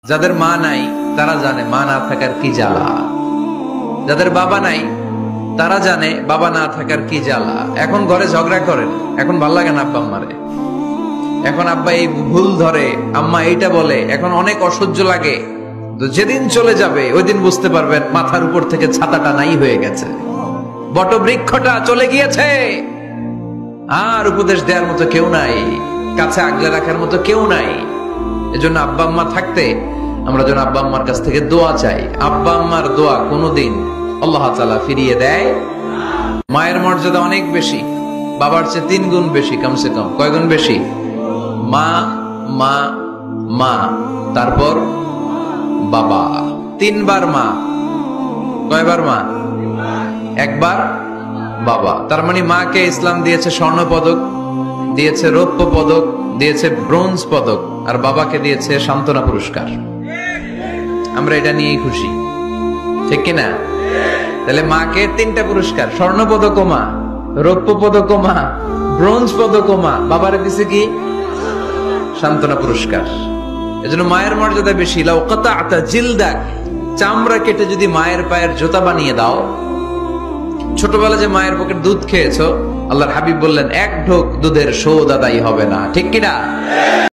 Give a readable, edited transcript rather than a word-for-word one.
যাদের মা নাই তারা জানে মা না থাকার কি জ্বালা, যাদের বাবা নাই তারা জানে বাবা না থাকার কি জ্বালা। এখন ঘরে ঝগড়া করেন, এখন ভাল লাগে না আব্বা আম্মারে, এখন আব্বা এই ভুল ধরে, আম্মা এইটা বলে, এখন অনেক অসহ্য লাগে। তো যেদিন চলে যাবে ওই দিন বুঝতে পারবেন মাথার উপর থেকে ছাতাটা নাই হয়ে গেছে, বটবৃক্ষটা চলে গিয়েছে, আর উপদেশ দেওয়ার মতো কেউ নাই, কাছে আগলে রাখার মতো কেউ নাই। এজন্য আব্বা আম্মা থাকতে আমরা যেন আব্বা আম্মার কাছ থেকে দোয়া চাই। আব্বা আম্মার দোয়া কোনোদিন আল্লাহ তাআলা ফিরিয়ে দেয়। মায়ের মর্যাদা অনেক বেশি, বাবার চেয়ে 3 গুণ বেশি, কমসে কম। কয় গুণ বেশি? মা মা মা, তারপর বাবা। 3 বার মা। কয়বার মা? 1 বার বাবা। তার মানে মাকে ইসলাম দিয়েছে স্বর্ণ পদক, দিয়েছে রৌপ্য পদক, দিয়েছে ব্রোঞ্জ পদক, আর বাবাকে দিয়েছে সান্ত্বনা পুরস্কার। আমরা এটা নিয়েই খুশি, ঠিক কিনা? তাহলে মাকে 3টা পুরস্কার, স্বর্ণ পদক মা, রৌপ্য পদক মা, ব্রোঞ্জ পদক মা, বাবারে দিছে কি? সান্ত্বনা পুরস্কার। এজন্য মায়ের মর্যাদা বেশি। লাউ কাতা'তা জিলদাক, চামড়া কেটে যদি মায়ের পায়ের জুতা বানিয়ে দাও। ছোটবেলা যে মায়ের বুকের দুধ খেয়েছো, আল্লাহর হাবিব বললেন 1 ঢোক দুধের শোধ আদায় হবে না, ঠিক কিনা?